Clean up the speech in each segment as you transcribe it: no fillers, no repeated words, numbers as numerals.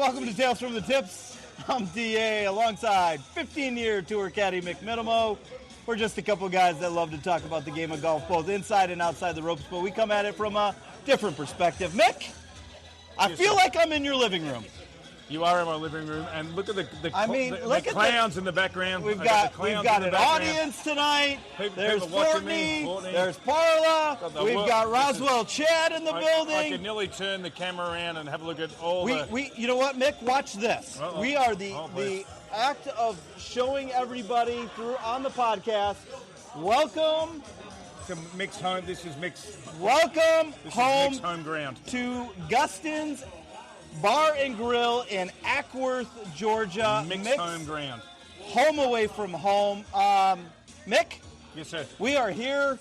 welcome to Tales from the Tips. I'm DA alongside 15-year Tour Caddy Mick Middlemo. We're just a couple guys that love to talk about the game of golf, both inside and outside the ropes, but we come at it from a different perspective. Mick, I feel like I'm in your living room. You are in my living room, and look at the clowns in the background. We've got an audience tonight. There's Courtney. There's Parla. We've got Roswell Chad in the building. I could nearly turn the camera around and have a look at all You know what, Mick? Watch this. We are the act of showing everybody through on the podcast. Welcome to Mick's home. This is Mick's. Welcome home. Mick's home ground to Guston's Bar and Grill in Ackworth, Georgia. Mick's home ground. Home away from home. Mick? Yes, sir. We are here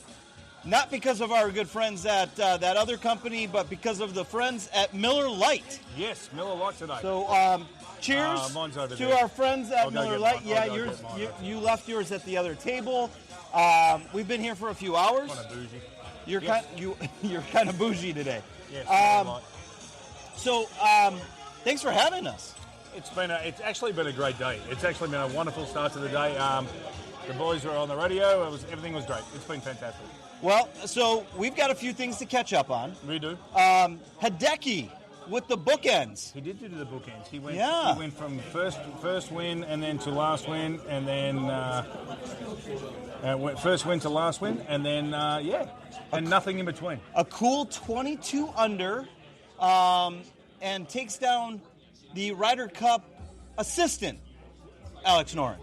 not because of our good friends at that other company, but because of the friends at Miller Lite. Yes, Miller Lite today. So, cheers mine's over to there. our friends at Miller Lite. Yeah, you left yours at the other table. We've been here for a few hours. Kind of bougie. You're kind of bougie today. Yes, So, thanks for having us. It's actually been a great day. It's actually been a wonderful start to the day. The boys were on the radio. Everything was great. It's been fantastic. Well, so we've got a few things to catch up on. We do. Hideki with the bookends. He did do the bookends. He went from first win and then to last win, and then first win to last win, and then and nothing in between. A cool 22 under. And takes down the Ryder Cup assistant, Alex Noren.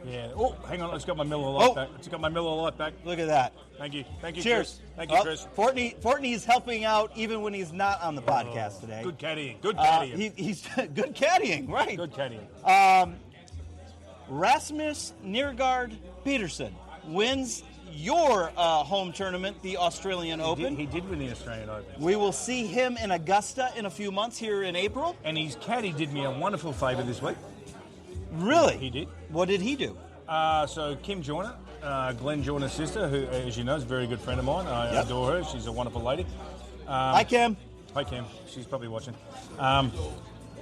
Yeah. Oh, hang on. It's got my Miller Lite back. It's got my Miller Lite back. Look at that. Thank you. Thank you, Cheers. Chris. Thank you, Chris. Fortney's helping out even when he's not on the podcast today. Good caddying. Good caddying. He's good caddying, right. Good caddying. Rasmus Nørgaard Peterson wins your home tournament, the Australian Open. He did win the Australian Open. We will see him in Augusta in a few months here in April. And his caddy did me a wonderful favour this week. Really? He did. What did he do? So Kim Joyner, Glenn Joyner's sister, who, as you know, is a very good friend of mine. I adore her. She's a wonderful lady. Hi, Kim. Hi, Kim. She's probably watching.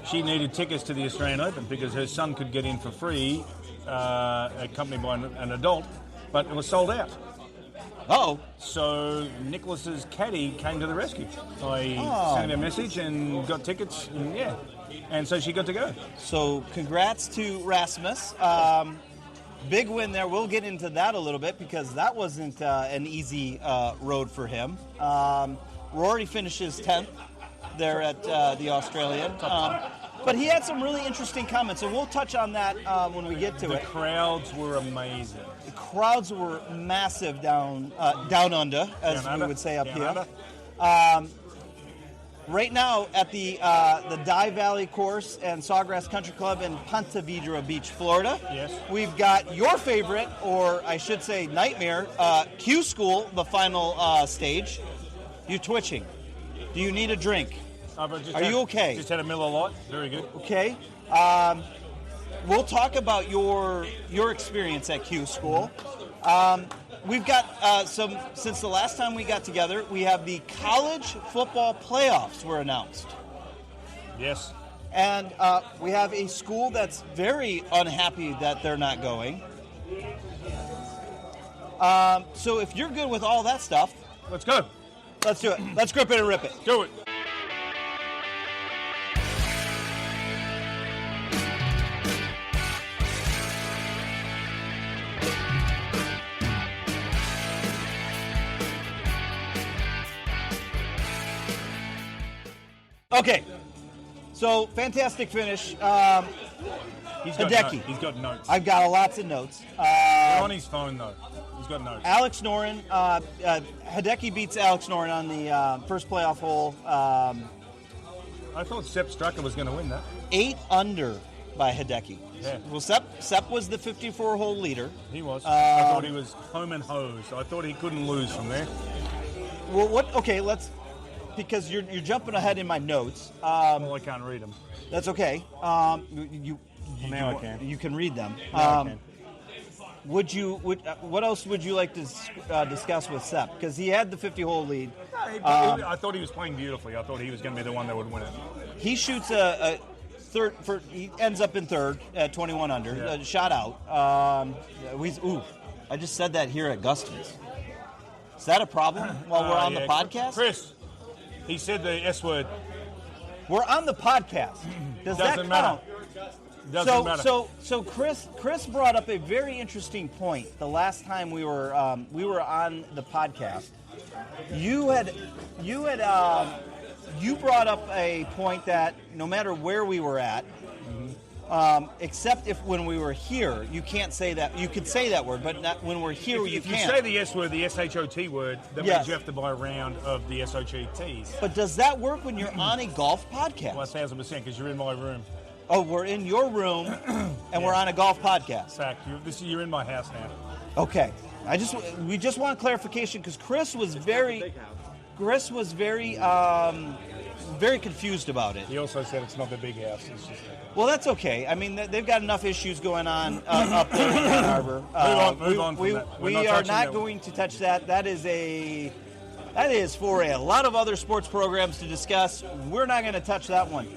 She needed tickets to the Australian Open because her son could get in for free, accompanied by an adult, but it was sold out. Oh. So Nicholas's caddy came to the rescue. I sent him a message and got tickets, and so she got to go. So congrats to Rasmus. Big win there. We'll get into that a little bit because that wasn't an easy road for him. Rory finishes 10th there at the Australian. But he had some really interesting comments, and we'll touch on that when we get to it. The crowds were amazing. The crowds were massive down under, as we would say up here. Right now at the Dye Valley Course and Sawgrass Country Club in Ponte Vedra Beach, Florida. Yes. We've got your favorite, or I should say nightmare, Q School, the final stage. You're twitching. Do you need a drink? Are you okay? Just had a Miller Lite. Very good. Okay. We'll talk about your experience at Q School. We've got since the last time we got together, we have the college football playoffs were announced. Yes. And we have a school that's very unhappy that they're not going. So if you're good with all that stuff, let's go. Let's do it. Let's grip it and rip it. Do it. Okay, so fantastic finish. He's got Hideki. He's got notes. I've got lots of notes. They're on his phone, though. He's got notes. Alex Noren. Hideki beats Alex Noren on the first playoff hole. I thought Sepp Straka was going to win that. 8 under by Hideki. Yeah. Well, Sepp was the 54-hole leader. He was. I thought he was home and hose. I thought he couldn't lose from there. Well, what? Okay, let's. Because you're jumping ahead in my notes. Well, I can't read them. That's okay. Now I can. You can read them. Now I can. What else would you like to discuss with Sepp? Because he had the 50-hole lead. I thought he was playing beautifully. I thought he was going to be the one that would win it. He shoots a third. He ends up in third at 21 under. Shot out. I just said that here at Guston's. Is that a problem while we're on the podcast? Chris, he said the S word. We're on the podcast. Doesn't matter. Doesn't matter. So Chris brought up a very interesting point the last time we were on the podcast. You brought up a point that no matter where we were at, except if when we were here, you can't say that. You could say that word, but not when we're here. You can't. If you say the S word, the SHOT word, that means you have to buy a round of the SHOTs. But does that work when you're on a golf podcast? Well, 1,000%, because you're in my room. Oh, we're in your room, and we're on a golf podcast. Fact, you're in my house now. Okay, we just want clarification because Chris was very very confused about it. He also said it's not the big house. It's just well, that's okay. I mean, they've got enough issues going on up there in Ann Arbor. Move on from that. We are not going to touch that. That is for a lot of other sports programs to discuss. We're not going to touch that one.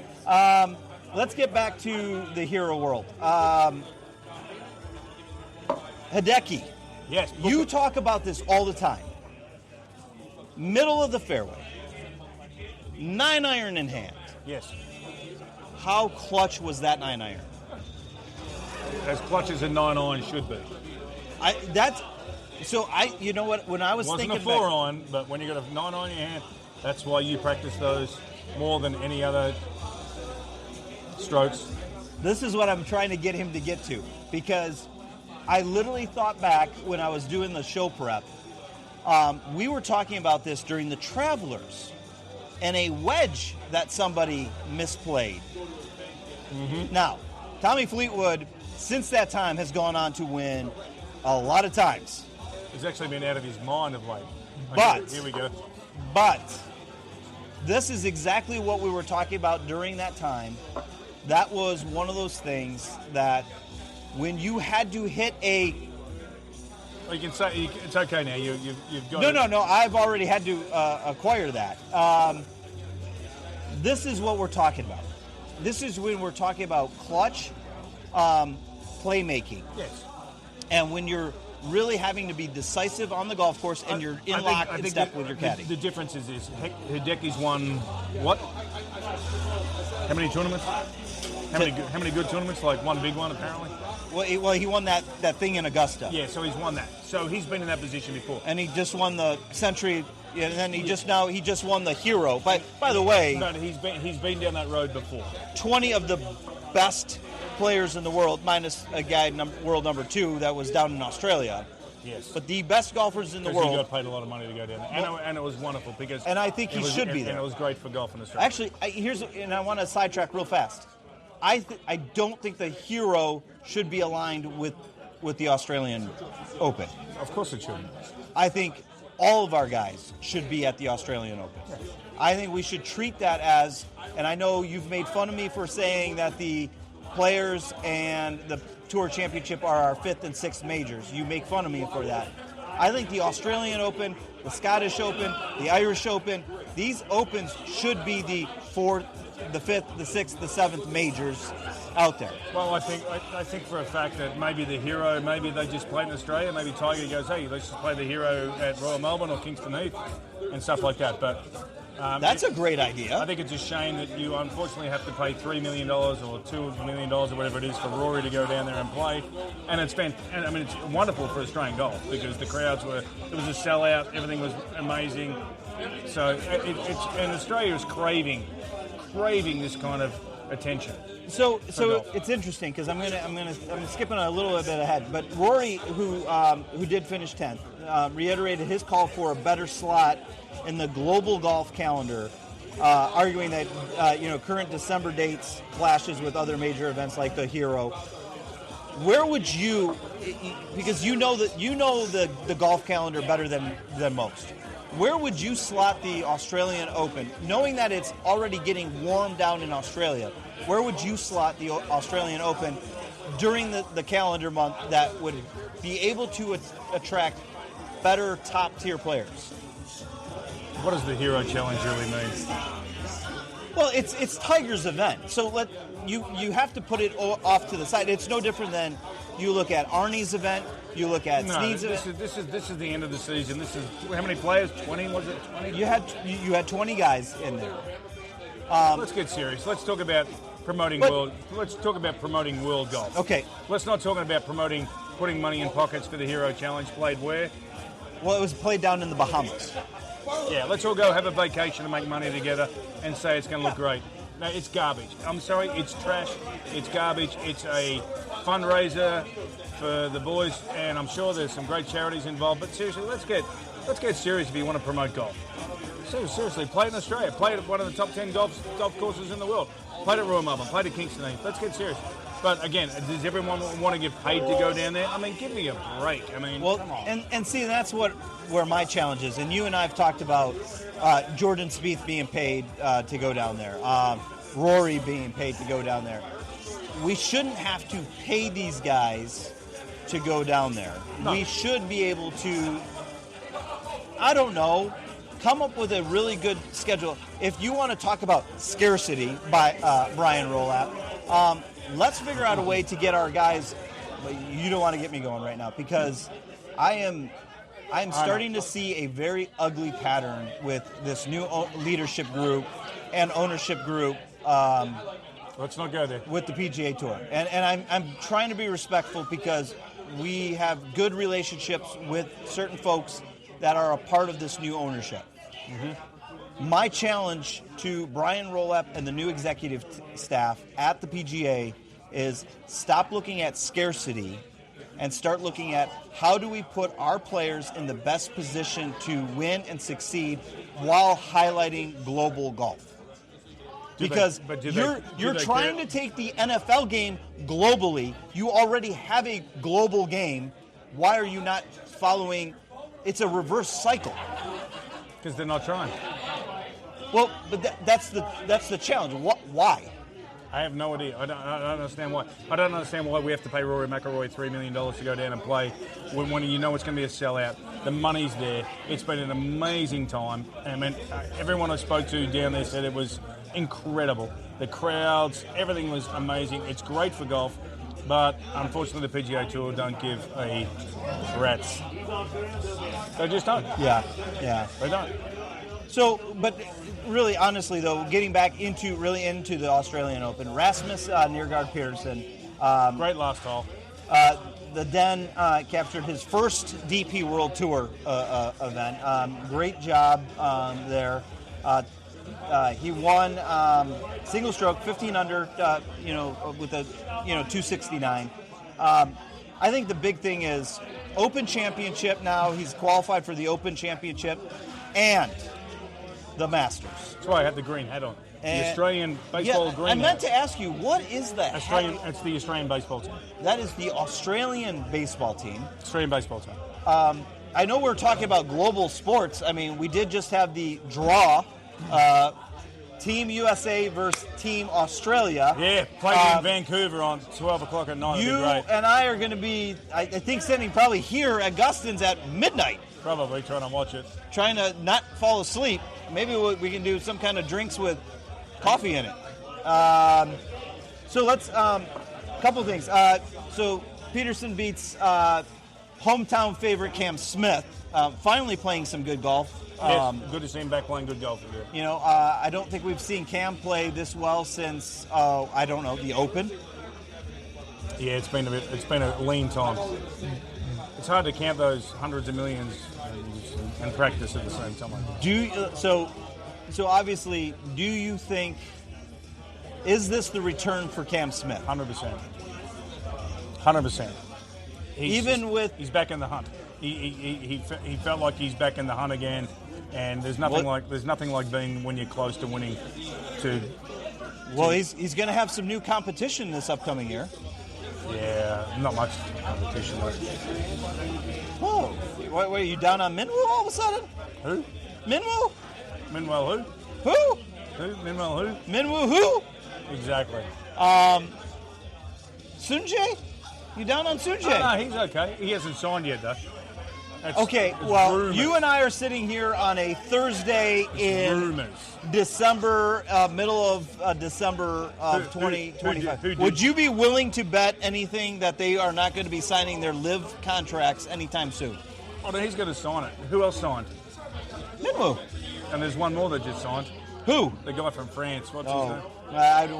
Let's get back to the hero world. Hideki. Yes. You talk about this all the time. Middle of the fairway. 9-iron in hand. Yes. How clutch was that 9-iron? As clutch as a 9-iron should be. You know what? When I was thinking, thinking, wasn't a 4-iron, but when you got a 9-iron in your hand, that's why you practice those more than any other strokes. This is what I'm trying to get him to get to, because I literally thought back when I was doing the show prep. We were talking about this during the Travelers, and a wedge that somebody misplayed. Mm-hmm. Now, Tommy Fleetwood, since that time, has gone on to win a lot of times. He's actually been out of his mind of late. But here we go. But this is exactly what we were talking about during that time. That was one of those things that when you had to hit a... Well, you can say it's okay now. You've got No. I've already had to acquire that. This is what we're talking about. This is when we're talking about clutch playmaking. Yes. And when you're really having to be decisive on the golf course and you're in lock and step with your caddy. The difference is Hideki's won what? How many tournaments? How many good tournaments? Like one big one, apparently. Well, he won that thing in Augusta. Yeah, so he's won that. So he's been in that position before. And he just won the Century, and then he just won the Hero. By the way, but he's been down that road before. 20 of the best players in the world, minus a guy world number 2 that was down in Australia. Yes. But the best golfers in the world. He got paid a lot of money to go down there, and it was wonderful because. And I think he should be there. And it was great for golf in Australia. Actually, and I want to sidetrack real fast. I don't think the Hero should be aligned with the Australian Open. Of course it should. I think all of our guys should be at the Australian Open. Yeah. I think we should treat that as, and I know you've made fun of me for saying that the Players and the Tour Championship are our 5th and 6th majors. You make fun of me for that. I think the Australian Open, the Scottish Open, the Irish Open, these Opens should be the 4th, the 5th, the 6th, the 7th majors out there. Well, I think for a fact that maybe the Hero, maybe they just played in Australia. Maybe Tiger goes, hey, let's just play the Hero at Royal Melbourne or Kingston Heath and stuff like that. But that's a great idea. I think it's a shame that you unfortunately have to pay $3 million or $2 million or whatever it is for Rory to go down there and play. And it's wonderful for Australian golf because the crowds it was a sellout, everything was amazing. So and Australia is craving this kind of attention. So it's interesting because I'm skipping a little bit ahead, but Rory, who did finish 10th, reiterated his call for a better slot in the global golf calendar, arguing that current December dates clashes with other major events like the Hero. Where would you, because you know the golf calendar better than most, where would you slot the Australian Open, knowing that it's already getting warm down in Australia? Where would you slot the Australian Open during the calendar month that would be able to attract better top-tier players? What does the Hero Challenge really mean? Well, it's Tiger's event, so you have to put it off to the side. It's no different than you look at Arnie's event, you look at Snead's event. This is the end of the season. This is how many players? 20 was it? 20? You had 20 guys in there. Let's get serious. Let's talk about promoting world. Let's talk about promoting world golf. Okay. Let's not talk about putting money in pockets for the Hero Challenge. Played where? Well, it was played down in the Bahamas. Yeah, let's all go have a vacation and make money together and say it's going to look great. No, it's garbage. I'm sorry, it's trash. It's garbage. It's a fundraiser for the boys, and I'm sure there's some great charities involved. But seriously, let's get serious if you want to promote golf. Seriously, play it in Australia. Play it at one of the top 10 golf courses in the world. Play it at Royal Melbourne. Play it at Kingston. Let's get serious. But again, does everyone want to get paid to go down there? I mean, give me a break. I mean, well, come on. And see, that's where my challenge is. And you and I have talked about Jordan Spieth being paid to go down there, Rory being paid to go down there. We shouldn't have to pay these guys to go down there. No. We should be able to, I don't know, come up with a really good schedule. If you want to talk about scarcity by Brian Rolapp, let's figure out a way to get our guys. You don't want to get me going right now because I am starting to see a very ugly pattern with this new leadership group and ownership group. Let's not go there. With the PGA Tour. And I'm trying to be respectful because we have good relationships with certain folks that are a part of this new ownership. Mm-hmm. My challenge to Brian Rolapp and the new executive staff at the PGA is stop looking at scarcity and start looking at how do we put our players in the best position to win and succeed while highlighting global golf. Because you're trying to take the NFL game globally. You already have a global game. Why are you not following? It's a reverse cycle. Because they're not trying. Well, but that's the challenge. Why? I have no idea. I don't understand why. I don't understand why we have to pay Rory McIlroy $3 million to go down and play when you know it's going to be a sellout. The money's there. It's been an amazing time. I mean, everyone I spoke to down there said it was incredible. The crowds, everything was amazing. It's great for golf, but unfortunately the PGA Tour don't give a rat's. They just don't. Yeah. They don't. So, but really, honestly, though, getting back into the Australian Open, Rasmus Nergaard Peterson. Great last hole. The Den captured his first DP World Tour event. Great job there. He won single stroke, 15 under, with a 269. I think the big thing is Open Championship now. He's qualified for the Open Championship and the Masters. That's why I had the green hat on. The Australian baseball green hat. I meant to ask you, what is that? It's the Australian baseball team. That is the Australian baseball team. Australian baseball team. I know we're talking about global sports. I mean, we did just have the draw. Team USA versus Team Australia. Yeah, playing in Vancouver on 12 o'clock at night. You and I are going to be, I think, sitting probably here at Guston's at midnight. Probably trying to watch it. Trying to not fall asleep. Maybe we can do some kind of drinks with coffee in it. So let's, couple things. So Peterson beats hometown favorite Cam Smith, finally playing some good golf. Yes, good to see him back playing good golf again. You know, I don't think we've seen Cam play this well since, the Open. Yeah, it's been a lean time. It's hard to count those hundreds of millions and practice at the same time. So obviously, do you think, is this the return for Cam Smith? 100%. 100%. He's back in the hunt. He felt like he's back in the hunt again, and there's nothing like being when you're close to winning. He's going to have some new competition this upcoming year. Yeah, not much competition. Oh, wait, are you down on Minwoo all of a sudden? Who? Minwoo? Minwell who? Who? Minwell who? Minwoo who? Exactly. Sunjae? You down on Sunjae? No, he's okay. He hasn't signed yet, though. Okay, well, you and I are sitting here on a Thursday in December, middle of December of 2025. Would you be willing to bet anything that they are not going to be signing their live contracts anytime soon? Oh, no, he's going to sign it. Who else signed? Middlemo. And there's one more that just signed. Who? The guy from France. What's his name?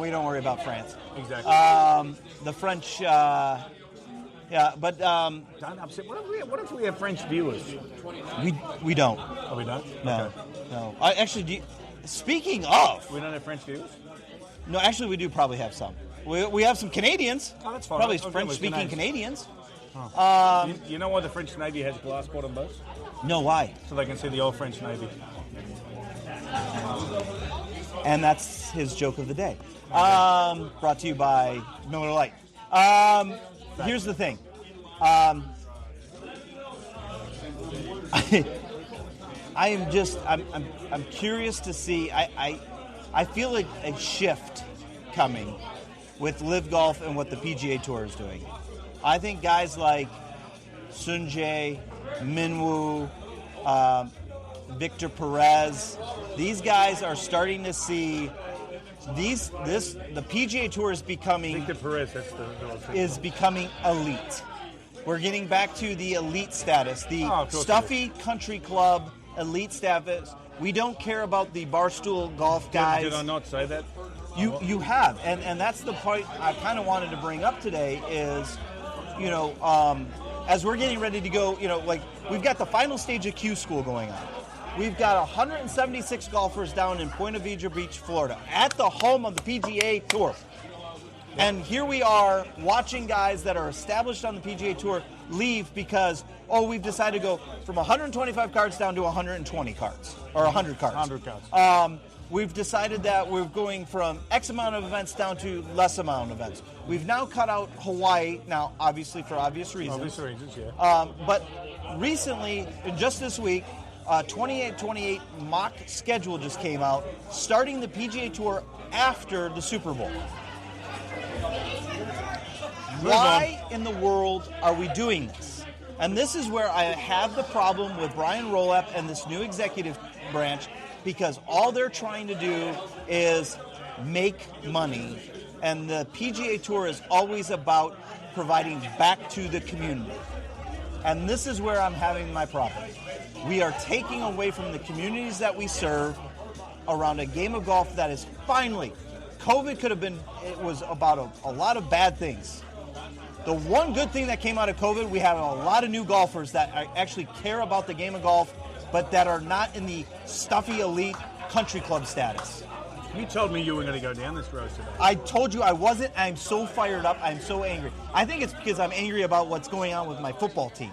We don't worry about France. Exactly. The French... yeah, but... don't upset. What if we have French viewers? We don't. Oh, we don't? No. Okay. No. Actually, speaking of... We don't have French viewers? No, actually, we do probably have some. We have some Canadians. Oh, that's fine. Probably French-speaking Canadians. Oh. You know why the French Navy has glass bottom boats? No, why? So they can see the old French Navy. And that's his joke of the day. Brought to you by Miller Lite. Here's the thing. I'm curious to see. I feel like a shift coming with Live Golf and what the PGA Tour is doing. I think guys like Sun Jae, Minwoo, Victor Perez, these guys are starting to see the PGA Tour is becoming Victor Perez, is becoming elite. We're getting back to the elite status, the stuffy country club elite status. We don't care about the barstool golf guys. Did I not say that? You have, and that's the point I kind of wanted to bring up today is, as we're getting ready to go, like we've got the final stage of Q School going on. We've got 176 golfers down in Point Vedra Beach, Florida, at the home of the PGA Tour. And here we are watching guys that are established on the PGA Tour leave because, we've decided to go from 125 cards down to 120 cards, or 100 cards. 100 cards. We've decided that we're going from X amount of events down to less amount of events. We've now cut out Hawaii, now obviously for obvious reasons. Obvious reasons, yeah. But recently, just this week, 28-28 mock schedule just came out, starting the PGA Tour after the Super Bowl. Why in the world are we doing this? And this is where I have the problem with Brian Rolap and this new executive branch, because all they're trying to do is make money, and the PGA Tour is always about providing back to the community. And this is where I'm having my problem. We are taking away from the communities that we serve around a game of golf that is finally, COVID could have been, it was about a lot of bad things. The one good thing that came out of COVID, we have a lot of new golfers that actually care about the game of golf, but that are not in the stuffy elite country club status. You told me you were going to go down this road today. I told you I wasn't. I'm so fired up. I'm so angry. I think it's because I'm angry about what's going on with my football team.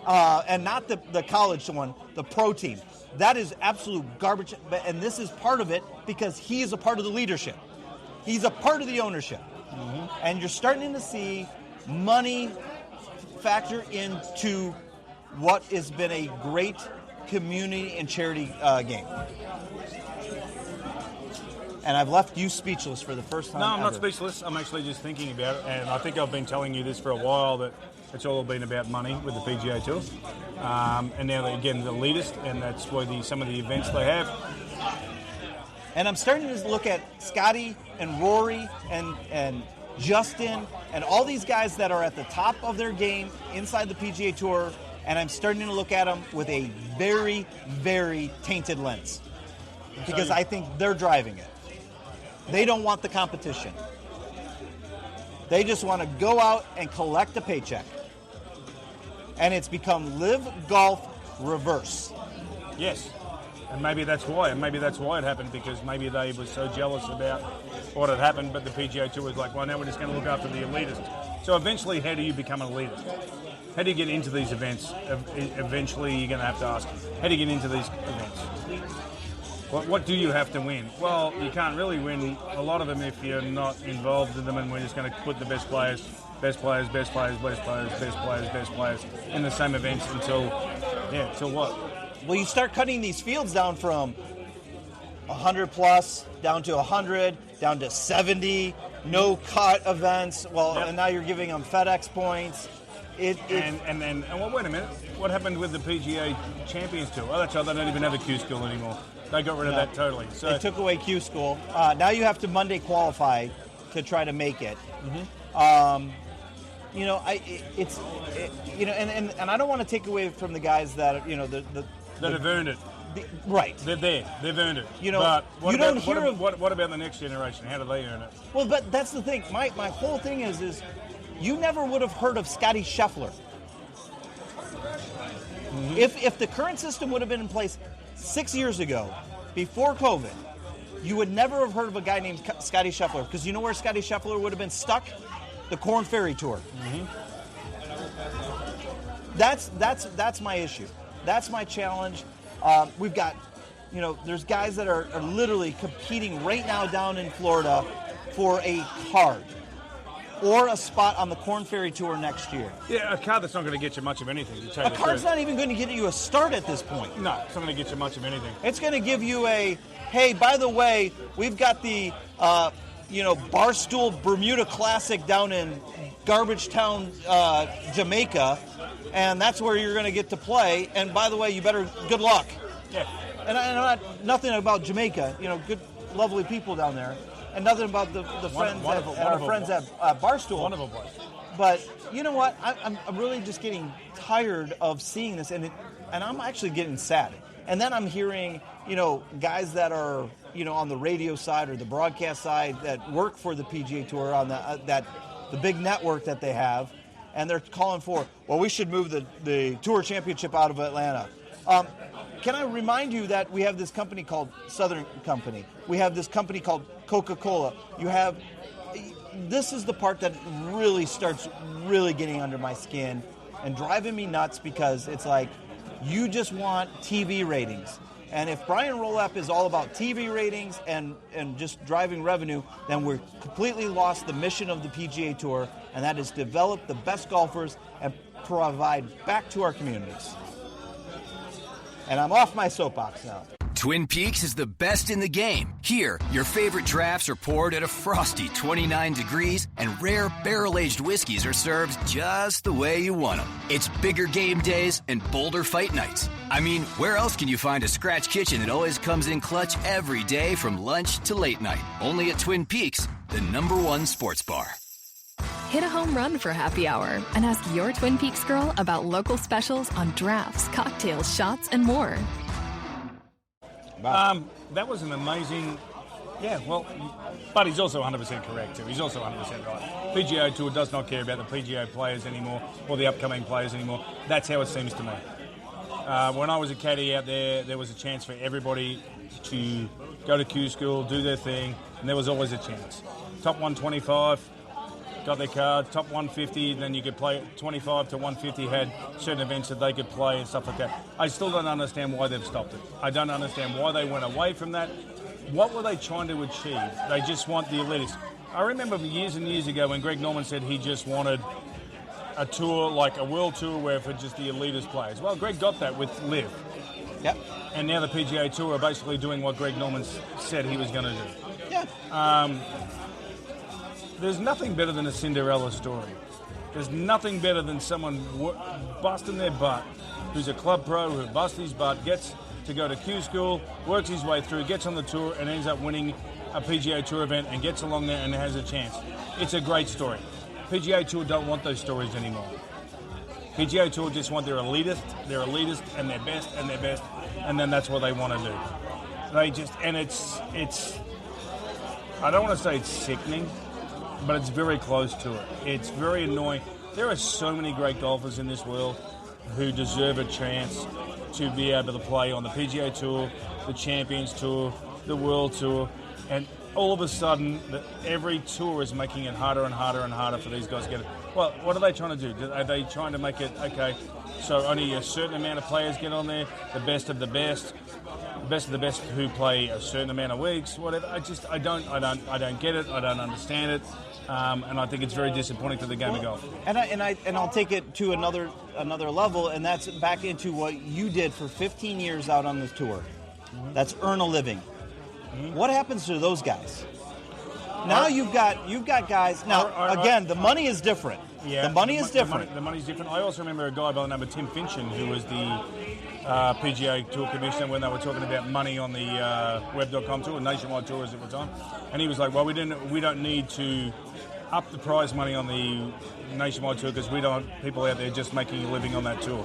And not the college one, the pro team. That is absolute garbage. And this is part of it because he is a part of the leadership. He's a part of the ownership. Mm-hmm. And you're starting to see money factor into what has been a great community and charity game. And I've left you speechless for the first time. No, I'm ever. not speechless. I'm actually just thinking about it. And I think I've been telling you this for a while, that it's all been about money with the PGA Tour. And now they're getting the elitist, and that's why some of the events they have. And I'm starting to look at Scotty and Rory and Justin and all these guys that are at the top of their game inside the PGA Tour, and I'm starting to look at them with a very, very tainted lens. Because I think they're driving it. They don't want the competition. They just want to go out and collect a paycheck. And it's become live golf reverse. Yes. And maybe that's why. And maybe that's why it happened, because maybe they were so jealous about what had happened, but the PGA Tour was like, well, now we're just going to look after the elitist. So eventually, how do you become an elitist? How do you get into these events? Eventually, you're going to have to ask, how do you get into these events? What do you have to win? Well, you can't really win a lot of them if you're not involved in them, and we're just going to put the best players in the same events until what? Well, you start cutting these fields down from 100 plus, down to 100, down to 70, no cut events. Well, yep. And now you're giving them FedEx points. well, wait a minute. What happened with the PGA Champions Tour? Oh, that's right. They don't even have a Q school anymore. They got rid of that totally. So they took away Q school. Now you have to Monday qualify to try to make it. You know, and I don't want to take away from the guys that that have earned it. Right. They're there. They've earned it. You know, but what about the next generation? How do they earn it? Well, but that's the thing. My whole thing is you never would have heard of Scotty Scheffler. If the current system would have been in place 6 years ago, before COVID, you would never have heard of a guy named Scotty Scheffler, because you know where Scotty Scheffler would have been stuck? The Corn Ferry Tour. That's my issue. That's my challenge. We've got, there's guys that are literally competing right now down in Florida for a card or a spot on the Corn Ferry Tour next year. Yeah, a card that's not going to get you much of anything. To tell a card's not even going to get you a start at this point. No, it's not going to get you much of anything. It's going to give you hey, by the way, we've got the, Barstool Bermuda Classic down in Garbage Town, Jamaica, and that's where you're going to get to play. And by the way, good luck. Yeah. And I'm not nothing about Jamaica, good, lovely people down there, and nothing about the friends at Barstool. Wonderful place. But you know what? I'm really just getting tired of seeing this, and I'm actually getting sad. And then I'm hearing, guys that are, on the radio side or the broadcast side that work for the PGA Tour on the big network that they have, and they're calling for, well, we should move the Tour Championship out of Atlanta. Can I remind you that we have this company called Southern Company. We have this company called Coca-Cola. This is the part that really starts getting under my skin and driving me nuts, because it's like, you just want TV ratings. And if Brian Rolapp is all about TV ratings and just driving revenue, then we're completely lost the mission of the PGA Tour, and that is develop the best golfers and provide back to our communities. And I'm off my soapbox now. Twin Peaks is the best in the game. Here, your favorite drafts are poured at a frosty 29 degrees, and rare barrel-aged whiskeys are served just the way you want them. It's bigger game days and bolder fight nights. I mean, where else can you find a scratch kitchen that always comes in clutch every day from lunch to late night? Only at Twin Peaks, the #1 sports bar. Hit a home run for happy hour and ask your Twin Peaks girl about local specials on drafts, cocktails, shots, and more. That was an amazing, but he's also 100% correct too. He's also 100% right. PGA Tour does not care about the PGA players anymore or the upcoming players anymore. That's how it seems to me. When I was a caddy out there was a chance for everybody to go to Q school, do their thing, and there was always a chance. Top 125 got their card, top 150, then you could play 25 to 150, had certain events that they could play and stuff like that. I still don't understand why they've stopped it. I don't understand why they went away from that. What were they trying to achieve? They just want the elitists. I remember years and years ago when Greg Norman said he just wanted a tour, like a world tour, where for just the elitist players. Well, Greg got that with LIV. Yep. And now the PGA Tour are basically doing what Greg Norman said he was going to do. Yeah. There's nothing better than a Cinderella story. There's nothing better than someone busting their butt, who's a club pro, who busts his butt, gets to go to Q school, works his way through, gets on the tour, and ends up winning a PGA Tour event and gets along there and has a chance. It's a great story. PGA Tour don't want those stories anymore. PGA Tour just want their elitist and their best, and then that's what they want to do. It's I don't want to say it's sickening, but it's very close to it. It's very annoying. There are so many great golfers in this world who deserve a chance to be able to play on the PGA Tour, the Champions Tour, the World Tour, and all of a sudden, every tour is making it harder and harder and harder for these guys to get it. Well, what are they trying to do? Are they trying to make it, okay, so only a certain amount of players get on there, the best of the best who play a certain amount of weeks, whatever. I don't get it. I don't understand it. And I think it's very disappointing to the game of golf. And I'll take it to another level, and that's back into what you did for 15 years out on this tour. Mm-hmm. That's earn a living. Mm-hmm. What happens to those guys? Now you've got guys. Now again, the money is different. Yeah, the money is different. The money's different. I also remember a guy by the name of Tim Finchin, who was the PGA Tour commissioner when they were talking about money on the web.com tour, nationwide tours at the time, and he was like, "Well, we don't need to up the prize money on the nationwide tour because we don't want people out there just making a living on that tour."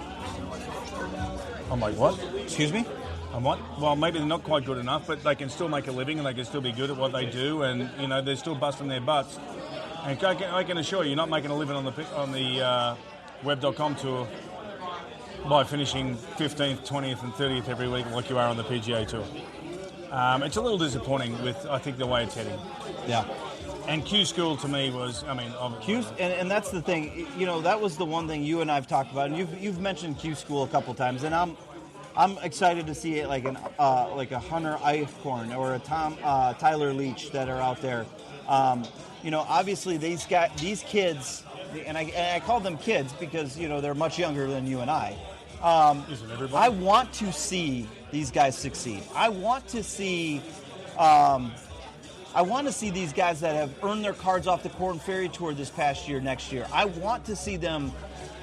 I'm like, what? Excuse me? I'm what? Well, maybe they're not quite good enough, but they can still make a living and they can still be good at what they do, and they're still busting their butts. And I can assure you, you're not making a living on the web.com tour by finishing 15th, 20th, and 30th every week like you are on the PGA Tour. It's a little disappointing with, I think, the way it's heading. Yeah. And Q School to me was, Q, and that's the thing. That was the one thing you and I've talked about, and you've mentioned Q School a couple times, and I'm excited to see it like a Hunter Eichhorn or a Tyler Leach that are out there. Obviously these kids, and I call them kids because they're much younger than you and I. Isn't everybody? I want to see these guys succeed. I want to see these guys that have earned their cards off the Corn Ferry Tour this past year, next year. I want to see them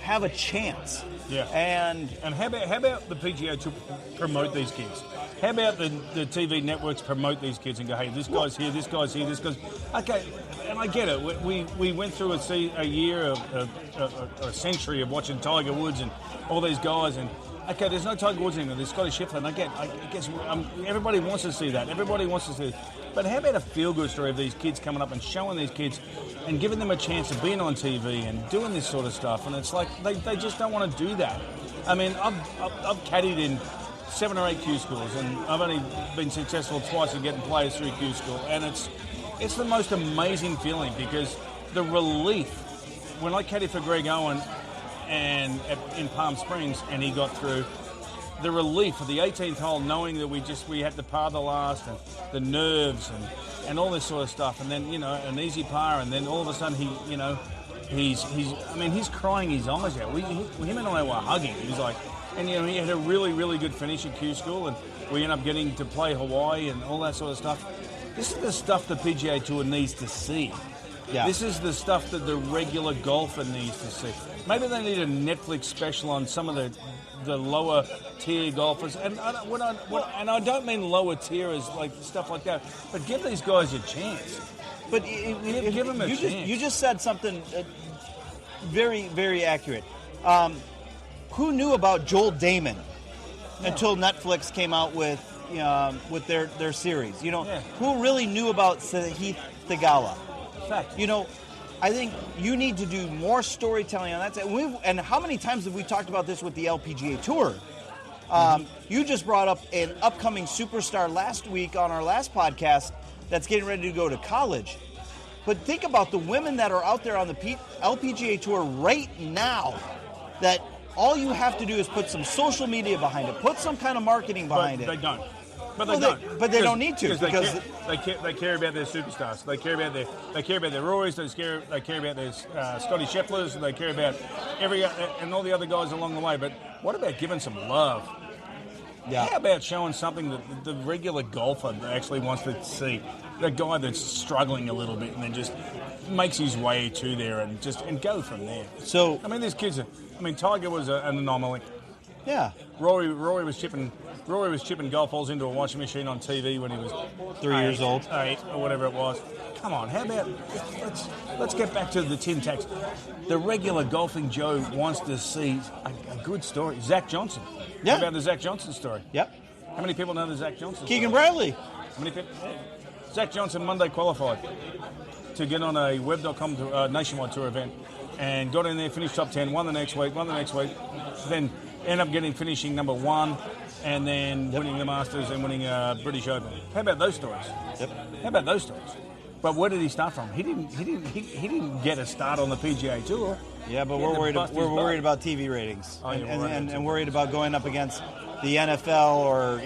have a chance. Yeah. And how about the PGA to promote these kids? How about the TV networks promote these kids and go, hey, this guy's here, this guy's here, this guy's... Okay, and I get it. We went through a year, a century of watching Tiger Woods and all these guys, and okay, there's no Tiger Woods anymore. There's Scotty Scheffler, and I guess everybody wants to see that. Everybody wants to see it. But how about a feel-good story of these kids coming up and showing these kids and giving them a chance of being on TV and doing this sort of stuff? And it's like they just don't want to do that. I mean, I've caddied in 7 or 8 Q schools, and I've only been successful twice in getting players through Q school, and it's the most amazing feeling because the relief when I caddied for Greg Owen and in Palm Springs, and he got through. The relief of the 18th hole, knowing that we had to par the last, and the nerves and all this sort of stuff, and then an easy par, and then all of a sudden he's crying his eyes out. Him and I were hugging. He's like, and he had a really, really good finish at Q School, and we ended up getting to play Hawaii and all that sort of stuff. This is the stuff the PGA Tour needs to see. Yeah. This is the stuff that the regular golfer needs to see. Maybe they need a Netflix special on some of the lower tier golfers, and I don't mean lower tier as like stuff like that, but give these guys a chance. But give them a chance. You just said something very, very accurate. Who knew about Joel Damon until Netflix came out with their series? Who really knew about Sahith Theegala? Fact. I think you need to do more storytelling on that. And how many times have we talked about this with the LPGA Tour? You just brought up an upcoming superstar last week on our last podcast that's getting ready to go to college. But think about the women that are out there on the LPGA Tour right now that all you have to do is put some social media behind it, put some kind of marketing behind it. They don't. But they don't need to because they care about their superstars. They care about their Rorys. They care about their Scotty Schefflers. They care about and all the other guys along the way. But what about giving some love? Yeah. How about showing something that the regular golfer actually wants to see? The guy that's struggling a little bit and then just makes his way to there and go from there. So these kids Tiger was an anomaly. Yeah. Rory was chipping golf balls into a washing machine on TV when he was 3 years old, 8 or whatever it was. Come on, how about let's get back to the tin tacks. The regular golfing Joe wants to see a good story. Zach Johnson. Yeah. How about the Zach Johnson story? Yep. How many people know the Zach Johnson story? Keegan Bradley. How many people? Zach Johnson Monday qualified to get on a web.com nationwide tour event and got in there, finished top 10, won the next week, then ended up finishing number 1 and then winning the Masters and winning British Open. How about those stories? Yep. How about those stories? But where did he start from? He didn't get a start on the PGA Tour. Yeah, but we're worried about TV ratings and worried about going up against the NFL or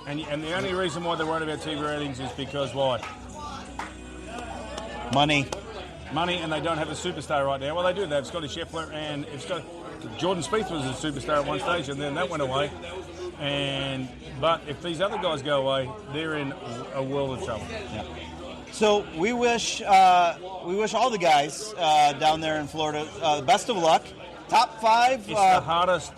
And the only reason why they're worried about TV ratings is because why? Money, and they don't have a superstar right now. Well, they do. They have Scotty Scheffler, and Jordan Spieth was a superstar at one stage, and then that went away. But if these other guys go away, they're in a world of trouble. Yeah. So we wish all the guys down there in Florida best of luck. Top 5. It's the hardest.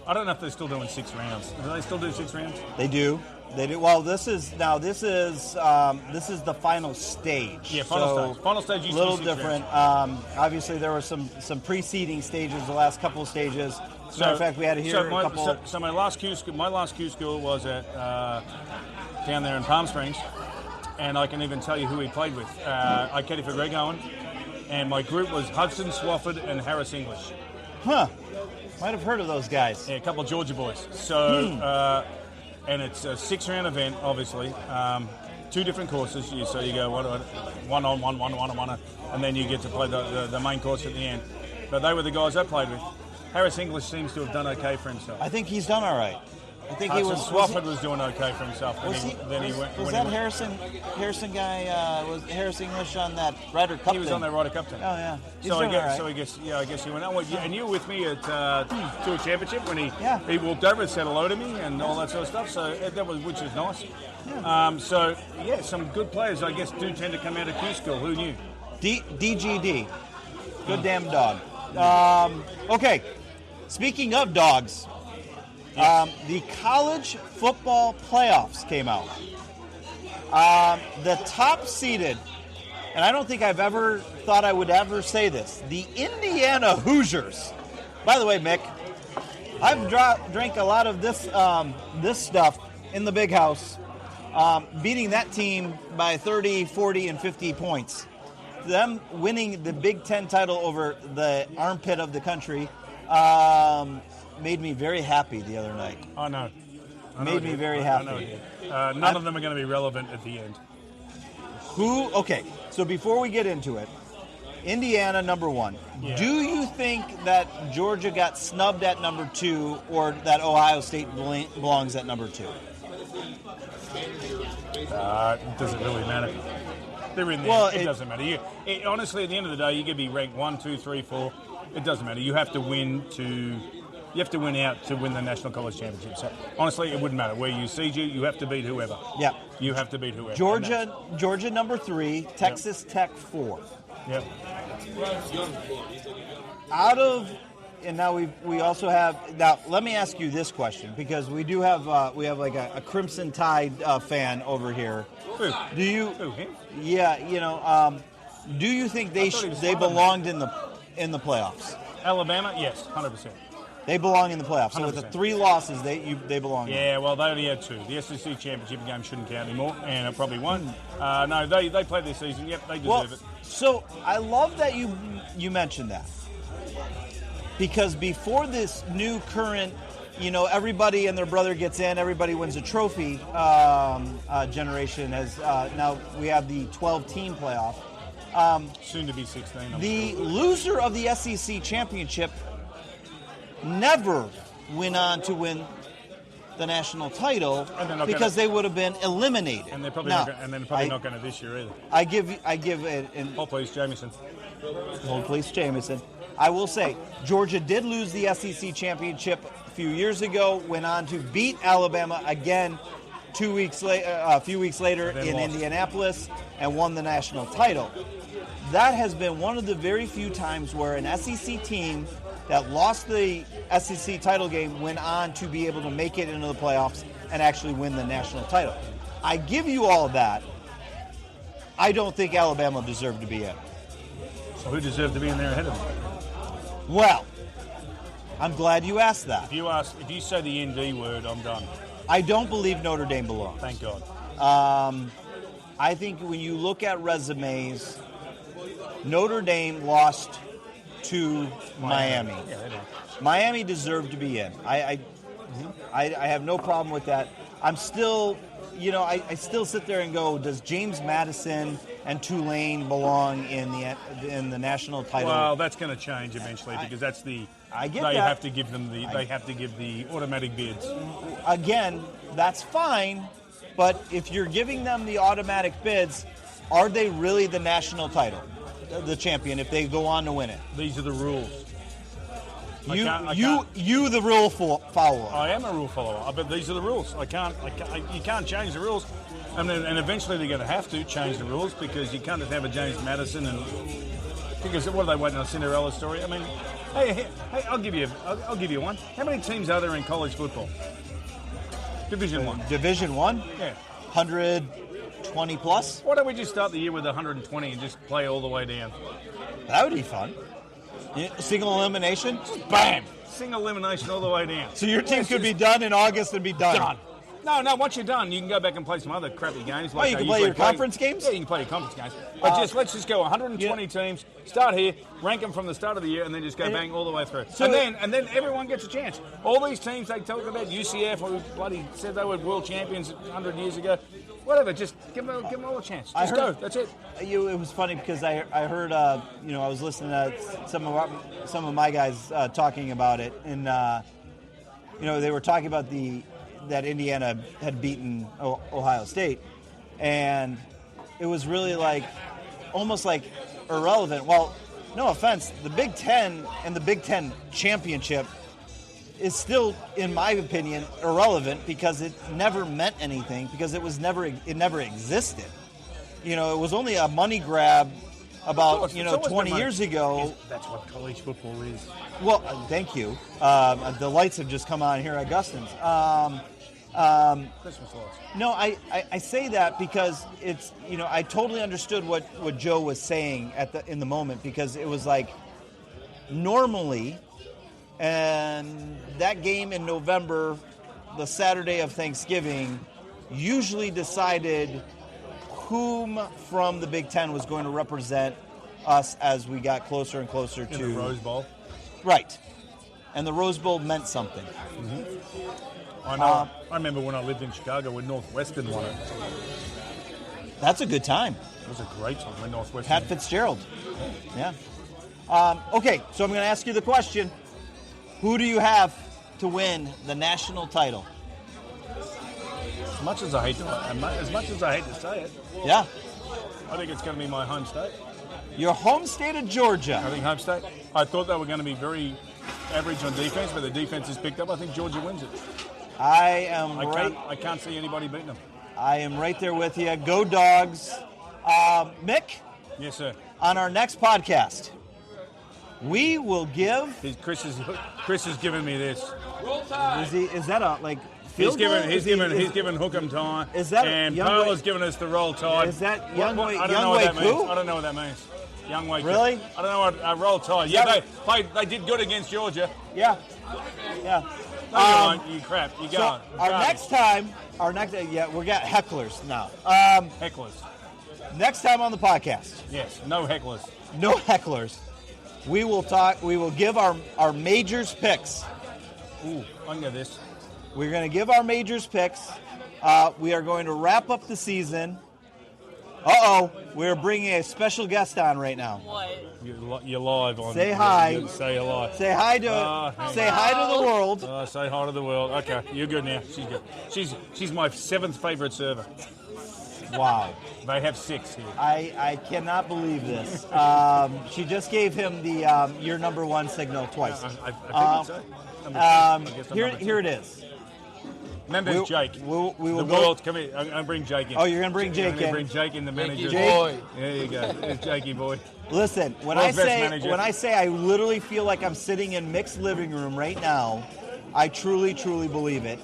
I don't know if they're still doing 6 rounds. Do they still do 6 rounds? They do. They do. Well, this is the final stage. Yeah, final stage. Final stage. A little different. Obviously, there were some preceding stages. The last couple of stages. As a matter of fact, we had to hear a couple. So my last Q school was at down there in Palm Springs, and I can even tell you who he played with. I caddied for Greg Owen, and my group was Hudson Swafford and Harris English. Huh. Might have heard of those guys. Yeah, a couple of Georgia boys. So, and it's a 6-round event, obviously. 2 different courses. So you go one on one, and then you get to play the main course at the end. But they were the guys I played with. Harris English seems to have done okay for himself. I think he's done all right. I think Swafford was doing okay for himself. Was that Harrison guy? Was Harris English on that Ryder Cup? He was on that Ryder Cup team. Oh yeah. I guess he went. Oh, and you were with me at Tour Championship when he walked over and said hello to me and all that sort of stuff. So which is nice. Yeah. Some good players I guess do tend to come out of Q school. Who knew? DGD. Good damn dog. Okay. Speaking of dogs. The college football playoffs came out. The top seeded, and I don't think I've ever thought I would ever say this, the Indiana Hoosiers. By the way, Mick, I've drank a lot of this stuff in the big house, beating that team by 30, 40, and 50 points. Them winning the Big Ten title over the armpit of the country made me very happy the other night. I know. Made me very happy. None of them are going to be relevant at the end. Okay, so before we get into it, Indiana, number 1. Yeah. Do you think that Georgia got snubbed at number 2 or that Ohio State belongs at number 2? Does it really matter? They're in there. Well, it doesn't matter. Honestly, at the end of the day, you could be ranked 1, 2, 3, 4. It doesn't matter. You have to win out to win the National College Championship. So, honestly, it wouldn't matter. Where you seed you have to beat whoever. Yeah. You have to beat whoever. Georgia number 3, Texas Tech 4. Yep. And now we also have. Now, let me ask you this question because we do have like a Crimson Tide fan over here. Who? Do you? Who? Him? Yeah. Do you think they belonged in the playoffs? Alabama, yes, 100%. They belong in the playoffs. 100%. So with the 3 losses, they belong. Yeah, well, they only had 2. The SEC championship game shouldn't count anymore, and it probably won. No, they played their season. Yep, they deserve it. So I love that you mentioned that because before this new current, everybody and their brother gets in, everybody wins a trophy. Generation has now we have the 12-team playoff. Soon to be 16. The loser of the SEC championship never went on to win the national title because they would have been eliminated. And they're probably not going to this year either. I give it. Hold please, Jamieson. Hold please, Jamieson. I will say Georgia did lose the SEC championship a few years ago. Went on to beat Alabama again a few weeks later in Indianapolis and won the national title. That has been one of the very few times where an SEC team that lost the SEC title game went on to be able to make it into the playoffs and actually win the national title. I give you all of that. I don't think Alabama deserved to be in. So who deserved to be in there ahead of them? Well, I'm glad you asked that. If you say the ND word, I'm done. I don't believe Notre Dame belongs. Thank God. I think when you look at resumes, Notre Dame lost to Miami. Yeah, they did. Miami deserved to be in. I have no problem with that. I'm still, I still sit there and go, does James Madison and Tulane belong in the national title? Well, that's going to change eventually because that's the. They have to give them they have to give the automatic bids. Again, that's fine, but if you're giving them the automatic bids, are they really the national title? The champion if they go on to win it. These are the rules. You the rule follower. I am a rule follower, but these are the rules. You can't change the rules. And eventually they're going to have to change the rules because you can't just have a James Madison and because what are they waiting on, a Cinderella story? I mean, hey, I'll give you one. How many teams are there in college football? Division 1. Division 1? Yeah. 120 plus? Why don't we just start the year with 120 and just play all the way down? That would be fun. Single elimination? Bam! Single elimination all the way down. So your team could be done in August and be done? Done. No, once you're done, you can go back and play some other crappy games. Like you can play your conference games? Yeah, you can play your conference games. But let's just go 120 teams, start here, rank them from the start of the year, and then just go bang all the way through. So and then everyone gets a chance. All these teams they talk about, UCF, who bloody said they were world champions 100 years ago, whatever, just give them all a chance. Just go, that's it. It was funny because I heard, I was listening to some of my guys talking about it, and, they were talking about that Indiana had beaten Ohio State, and it was really almost irrelevant. Well, no offense, the Big Ten and the Big Ten championship is still, in my opinion, irrelevant because it never meant anything because it never existed. It was only a money grab about 20 years ago. That's what college football is. Well, thank you. The lights have just come on here at Guston's. Christmas lights. No, I say that because it's I totally understood what Joe was saying in the moment because it was normally, and that game in November, the Saturday of Thanksgiving, usually decided whom from the Big Ten was going to represent us as we got closer and closer to the Rose Bowl. Right, and the Rose Bowl meant something. Mm-hmm. I know. I remember when I lived in Chicago when Northwestern won it. That's a good time. It was a great time when Northwestern. Pat Fitzgerald. Yeah. Okay, so I'm going to ask you the question. Who do you have to win the national title? As much as I hate to say it. Yeah. I think it's going to be my home state. Your home state of Georgia. I think home state. I thought they were going to be very average on defense, but the defense is picked up. I think Georgia wins it. I can't see anybody beating them. I am right there with you. Go Dogs. Mick? Yes, sir. On our next podcast, we will give... Chris is giving me this. Is that a, He's given Hook'em time. Is that and Paola's given us the roll tide. Is that Young Wei I don't know what that means. I don't know what that means. Young Wei. Really? I don't know what roll tide. Yeah, they did good against Georgia. Yeah. No, you crap. You go on. We got hecklers now. Hecklers. Next time on the podcast. Yes, no hecklers. No hecklers. We will talk. We will give our majors picks. Ooh, I can get this. We're going to give our majors picks. We are going to wrap up the season. We're bringing a special guest on right now. What? You're live on. Say hi. Say hello. Say hi to. Say hi to the world. Say hi to the world. Okay, you're good now. She's good. She's my 7th favorite server. Wow. They have 6 here. I cannot believe this. She just gave him the your number 1 signal twice. I think so. Here it is. Remember Jake. We will the go. World, come here. I'm going to bring Jake in. Oh, you're going to bring Jake in. I'm going to bring Jake in, the manager. Jake. There you go. There's Jakey boy. Listen, when I say I literally feel like I'm sitting in Mick's living room right now, I truly, truly believe it.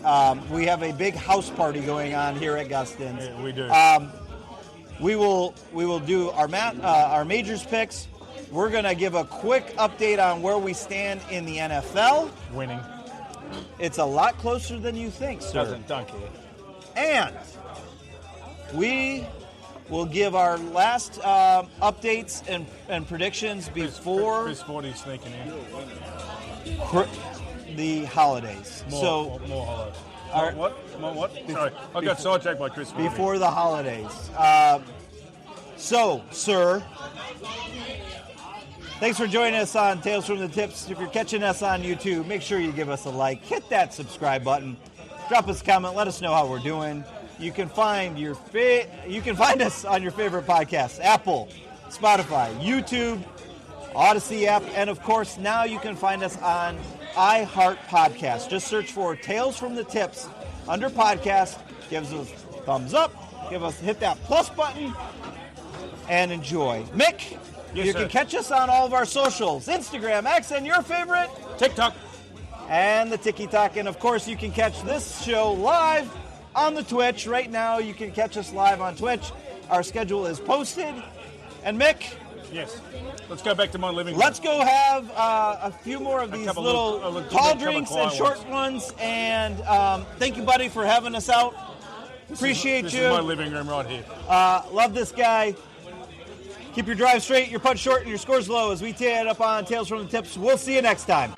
We have a big house party going on here at Guston's. Yeah, we do. We will do our majors picks. We're going to give a quick update on where we stand in the NFL. Winning. It's a lot closer than you think, sir. Don't care. And we will give our last updates and predictions before Chris Forty's sneaking in. The holidays. More holidays. What? Sorry, I got sidetracked by Chris Forty. Before the holidays. Sir, thanks for joining us on Tales from the Tips. If you're catching us on YouTube, make sure you give us a like. Hit that subscribe button. Drop us a comment. Let us know how we're doing. You can find us on your favorite podcasts: Apple, Spotify, YouTube, Odyssey app, and of course now you can find us on iHeart Podcast. Just search for Tales from the Tips under podcast. Gives us a thumbs up. hit that plus button, and enjoy. Mick, Yes, you sir. can catch us on all of our socials, Instagram, X, and your favorite, TikTok. and the Tiki-Talk. And, of course, you can catch this show live on the Twitch. Right now, you can catch us live on Twitch. Our schedule is posted. And, Mick, Yes. Let's go back to my living room. let's go have a few more of these couple little of tall couple drinks and quiet short ones. And thank you, buddy, for having us out. Appreciate This you. is my living room right here. Love this guy. Keep your drive straight, your putt short, and your scores low as we tear it up on Tales from the Tips. We'll see you next time.